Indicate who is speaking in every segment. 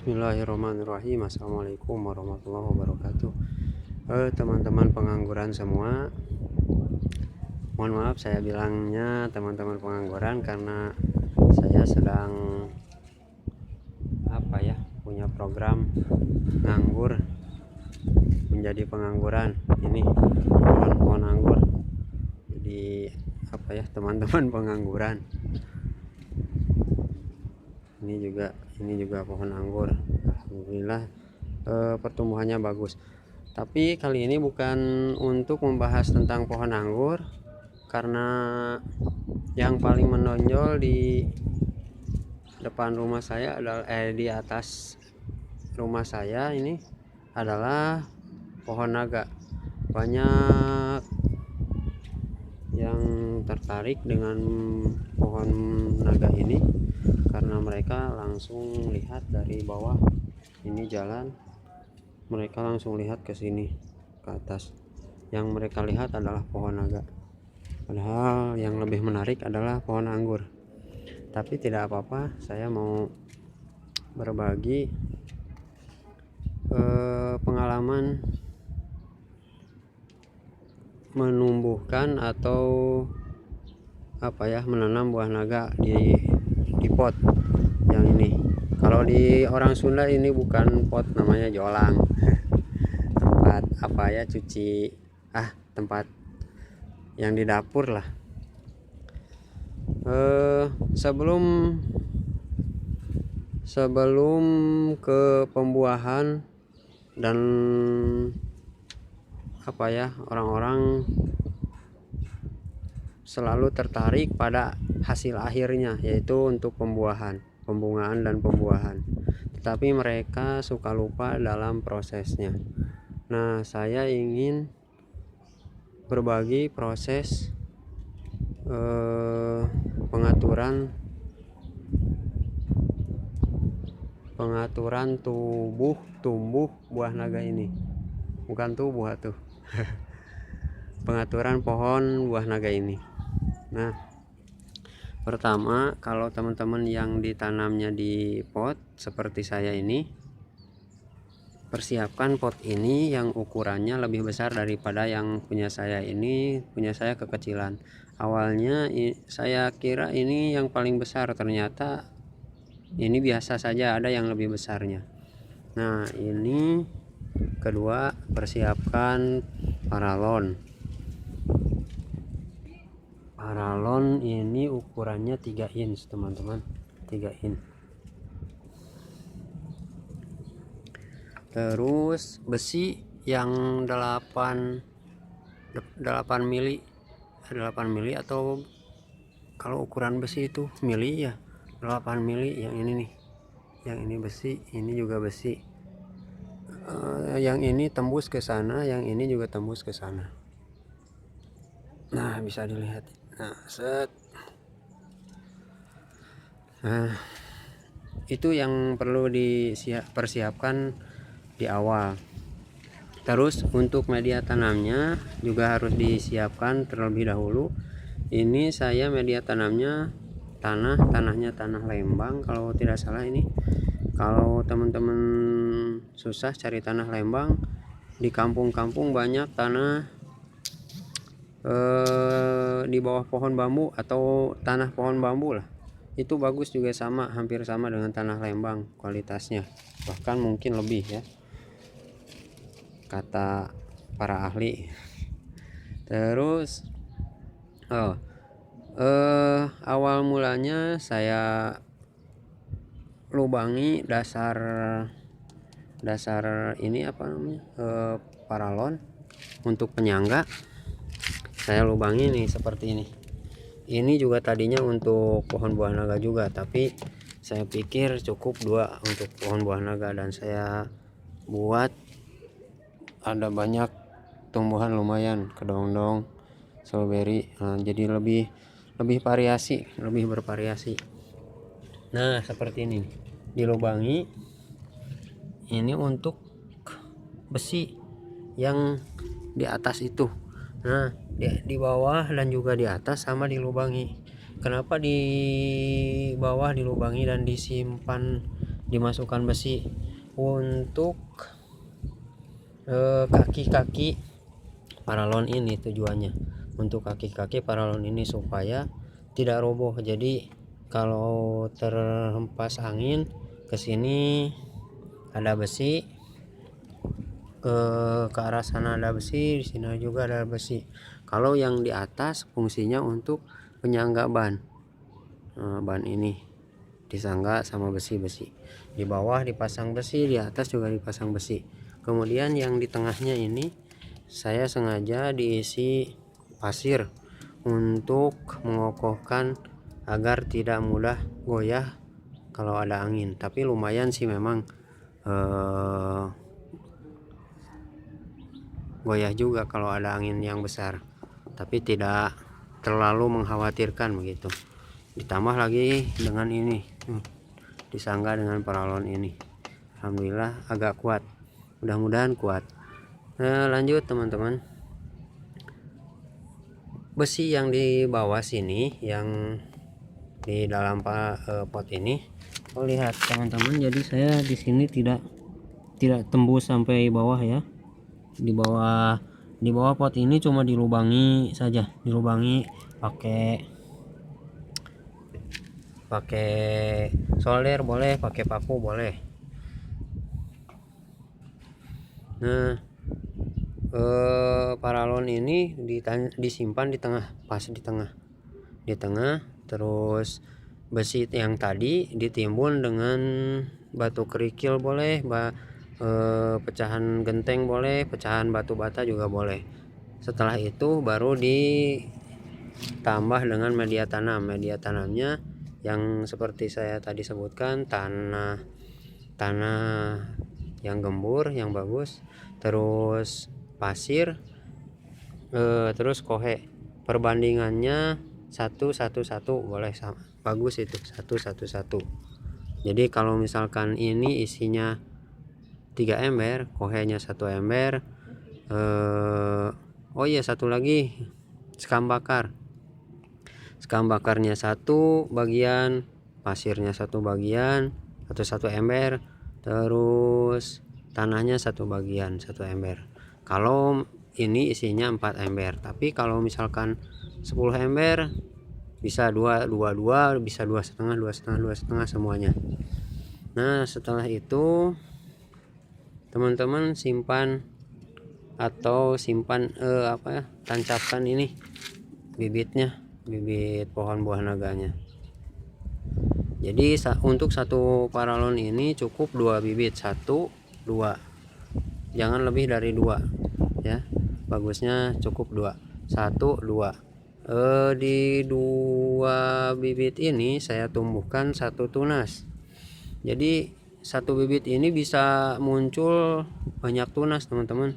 Speaker 1: Bismillahirrahmanirrahim. Assalamualaikum warahmatullahi wabarakatuh. Teman-teman pengangguran semua, mohon maaf saya bilangnya teman-teman pengangguran karena saya sedang punya program nganggur menjadi pengangguran. Ini pohon anggur. Jadi teman-teman pengangguran. Ini juga pohon anggur. Alhamdulillah pertumbuhannya bagus. Tapi kali ini bukan untuk membahas tentang pohon anggur, karena yang paling menonjol di depan rumah saya adalah di atas rumah saya ini adalah pohon naga. Banyak yang tertarik dengan pohon naga ini karena mereka langsung lihat dari bawah ini jalan, mereka langsung lihat ke sini ke atas. Yang mereka lihat adalah pohon naga, padahal yang lebih menarik adalah pohon anggur. Tapi tidak apa-apa, saya mau berbagi pengalaman menumbuhkan atau menanam buah naga di pot yang ini. Kalau di orang Sunda ini bukan pot, namanya jolang. Tempat cuci tempat yang di dapur lah. Sebelum ke pembuahan dan orang-orang selalu tertarik pada hasil akhirnya, yaitu untuk pembungaan dan pembuahan. Tetapi mereka suka lupa dalam prosesnya. Nah, saya ingin berbagi proses pengaturan tumbuh buah naga ini. Bukan tubuh atuh. Pengaturan pohon buah naga ini. Nah, pertama, kalau teman-teman yang ditanamnya di pot seperti saya ini, persiapkan pot ini yang ukurannya lebih besar daripada yang punya saya ini. Punya saya kekecilan. Awalnya saya kira ini yang paling besar, ternyata ini biasa saja, ada yang lebih besarnya. Nah, ini kedua, persiapkan paralon. Paralon ini ukurannya 3 inch teman-teman, 3 inch. Terus besi yang 8 mili atau kalau ukuran besi itu mili ya, 8 mili. Yang ini nih, yang ini besi, ini juga besi. Yang ini tembus ke sana, yang ini juga tembus ke sana. Nah, bisa dilihat. Nah, itu yang perlu dipersiapkan di awal. Terus untuk media tanamnya juga harus disiapkan terlebih dahulu. Ini saya media tanamnya tanahnya tanah Lembang kalau tidak salah. Ini kalau teman-teman susah cari tanah Lembang, di kampung-kampung banyak tanah di bawah pohon bambu atau tanah pohon bambu lah. Itu bagus juga, hampir sama dengan tanah Lembang kualitasnya, bahkan mungkin lebih ya, kata para ahli. Terus awal mulanya saya lubangi dasar ini paralon untuk penyangga. Saya lubangi nih seperti ini. Ini juga tadinya untuk pohon buah naga juga, tapi saya pikir cukup 2 untuk pohon buah naga, dan saya buat ada banyak tumbuhan lumayan, kedondong, strawberry. Jadi lebih bervariasi. Nah, seperti ini dilubangi. Ini untuk besi yang di atas itu. Nah, di bawah dan juga di atas sama dilubangi. Kenapa di bawah dilubangi dan disimpan dimasukkan besi untuk kaki-kaki paralon ini. Tujuannya untuk kaki-kaki paralon ini supaya tidak roboh. Jadi kalau terhempas angin ke sini ada besi, ke arah sana ada besi, di sini juga ada besi. Kalau yang di atas fungsinya untuk penyangga ban. Ban ini disangga sama besi-besi. Di bawah dipasang besi, di atas juga dipasang besi. Kemudian yang di tengahnya ini saya sengaja diisi pasir untuk mengokohkan agar tidak mudah goyah kalau ada angin. Tapi lumayan sih memang goyah juga kalau ada angin yang besar, tapi tidak terlalu mengkhawatirkan begitu. Ditambah lagi dengan ini disangga dengan paralon ini, alhamdulillah agak kuat, mudah-mudahan kuat. Lanjut teman-teman, besi yang di bawah sini, yang di dalam pot ini, lihat teman-teman, jadi saya di sini tidak tembus sampai bawah ya. Di bawah pot ini cuma dilubangi saja, dilubangi pakai solder boleh, pakai paku boleh. Nah, paralon ini disimpan di tengah, pas di tengah, terus besi yang tadi ditimbun dengan batu kerikil boleh, pecahan genteng boleh, pecahan batu bata juga boleh. Setelah itu baru ditambah dengan media tanam. Media tanamnya yang seperti saya tadi sebutkan, tanah yang gembur yang bagus, terus pasir, terus kohe. Perbandingannya 1:1:1 boleh, sama bagus itu, 1:1:1. Jadi kalau misalkan ini isinya 3 ember, kohenya 1 ember. Oh iya, satu lagi, sekam bakarnya 1 bagian, pasirnya 1 bagian atau 1 ember, terus tanahnya 1 bagian 1 ember. Kalau ini isinya 4 ember, tapi kalau misalkan 10 ember bisa 2, bisa 2,5 semuanya. Nah, setelah itu teman-teman simpan tancapkan ini bibitnya, bibit pohon buah naganya. Jadi untuk satu paralon ini cukup 2 bibit, 1, 2, jangan lebih dari 2 ya, bagusnya cukup 2, 1, 2. Di 2 bibit ini saya tumbuhkan 1 tunas. Jadi 1 bibit ini bisa muncul banyak tunas teman-teman.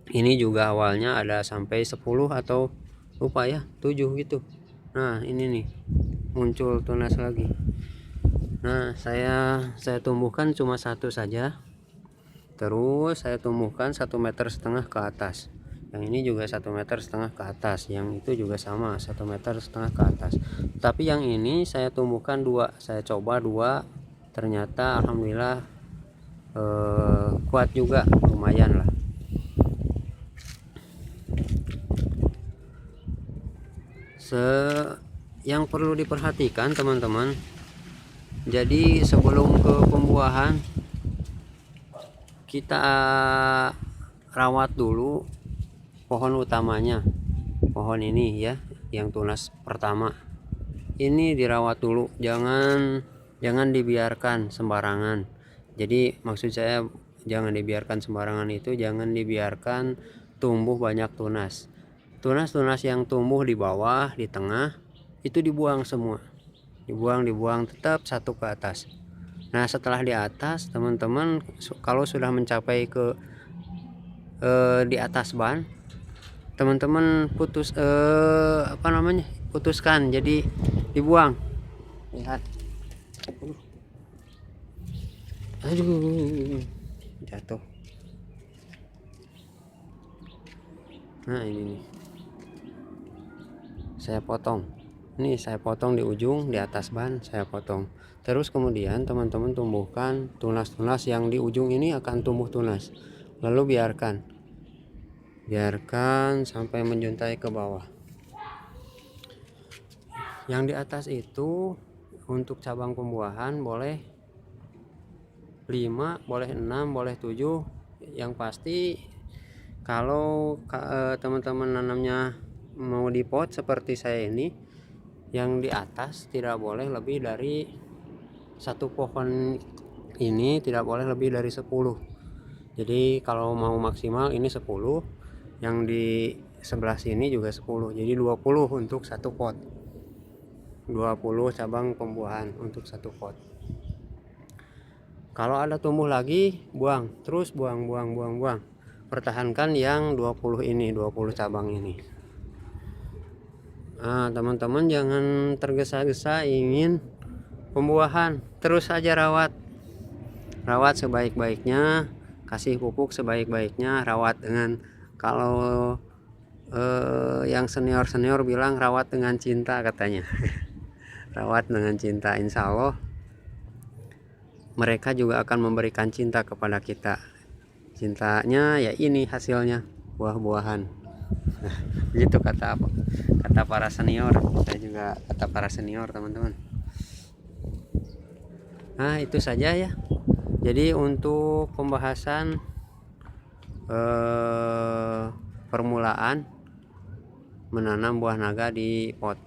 Speaker 1: Ini juga awalnya ada sampai 10 atau lupa ya, 7 gitu. Nah, ini nih muncul tunas lagi. Nah, saya tumbuhkan cuma 1 saja. Terus saya tumbuhkan 1,5 meter ke atas. Yang ini juga 1,5 meter ke atas. Yang itu juga sama, 1,5 meter ke atas. Tapi yang ini saya tumbuhkan 2. Saya coba 2, ternyata alhamdulillah kuat juga, lumayan lah. Yang perlu diperhatikan teman-teman, jadi sebelum ke pembuahan kita rawat dulu pohon utamanya, pohon ini ya, yang tunas pertama ini dirawat dulu, jangan dibiarkan sembarangan. Jadi maksud saya jangan dibiarkan sembarangan itu, jangan dibiarkan tumbuh banyak tunas yang tumbuh di bawah, di tengah itu dibuang semua, dibuang tetap 1 ke atas. Nah, setelah di atas teman-teman, kalau sudah mencapai ke di atas ban, teman-teman putuskan, jadi dibuang. Lihat, aduh, jatuh. Nah, ini nih saya potong. Ini saya potong di ujung, di atas ban saya potong. Terus kemudian teman-teman tumbuhkan tunas-tunas yang di ujung ini akan tumbuh tunas. Lalu biarkan sampai menjuntai ke bawah. Yang di atas itu untuk cabang pembuahan boleh 5, boleh 6, boleh 7. Yang pasti kalau teman-teman nanamnya mau di pot seperti saya ini, yang di atas tidak boleh lebih dari satu pohon ini, tidak boleh lebih dari 10. Jadi kalau mau maksimal ini 10, yang di sebelah sini juga 10, jadi 20 untuk satu pot. 20 cabang pembuahan untuk satu pot. Kalau ada tumbuh lagi, buang, terus buang. Pertahankan yang 20 ini, 20 cabang ini. Nah, teman-teman jangan tergesa-gesa ingin pembuahan, terus saja rawat sebaik-baiknya, kasih pupuk sebaik-baiknya, rawat dengan, kalau yang senior bilang rawat dengan cinta katanya. Rawat dengan cinta, insya Allah mereka juga akan memberikan cinta kepada kita. Cintanya ya ini hasilnya, buah-buahan. Begitu kata para senior. Saya juga kata para senior, teman-teman. Nah, itu saja ya. Jadi untuk pembahasan permulaan menanam buah naga di pot,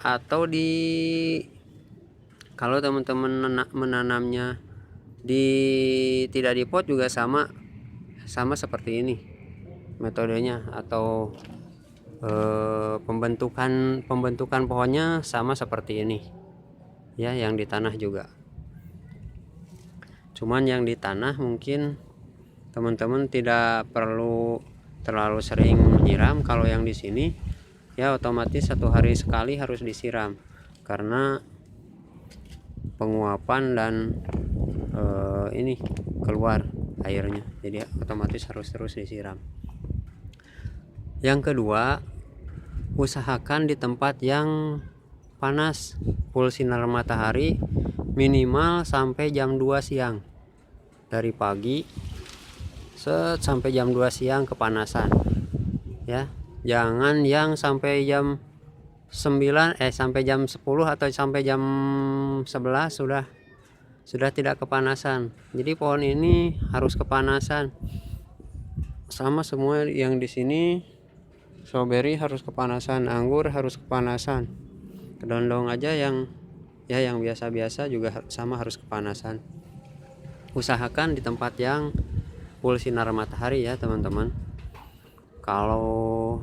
Speaker 1: atau kalau teman-teman menanamnya tidak di pot juga sama seperti ini metodenya, atau pembentukan pohonnya sama seperti ini ya, yang di tanah juga. Cuman yang di tanah mungkin teman-teman tidak perlu terlalu sering menyiram. Kalau yang di sini ya otomatis 1 hari sekali harus disiram, karena penguapan dan ini keluar airnya, jadi otomatis harus terus disiram. Yang kedua, usahakan di tempat yang panas, full sinar matahari, minimal sampai jam 2 siang. Dari pagi sampai jam 2 siang kepanasan ya. Jangan yang sampai jam 9 sampai jam 10 atau sampai jam 11 sudah tidak kepanasan. Jadi pohon ini harus kepanasan. Sama semua yang di sini, strawberry harus kepanasan, anggur harus kepanasan. Kedondong aja yang biasa-biasa juga sama harus kepanasan. Usahakan di tempat yang full sinar matahari ya, teman-teman. Kalau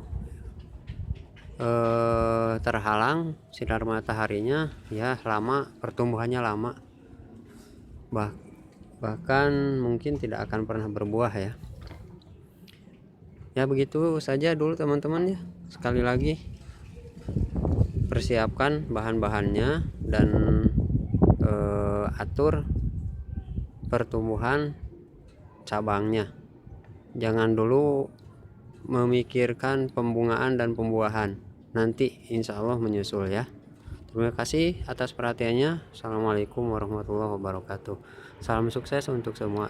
Speaker 1: terhalang sinar mataharinya ya lama, pertumbuhannya lama, bahkan mungkin tidak akan pernah berbuah ya. Ya begitu saja dulu teman-teman ya. Sekali lagi persiapkan bahan-bahannya dan atur pertumbuhan cabangnya. Jangan dulu memikirkan pembungaan dan pembuahan, nanti insya Allah menyusul ya. Terima kasih atas perhatiannya. Assalamualaikum warahmatullahi wabarakatuh. Salam sukses untuk semua.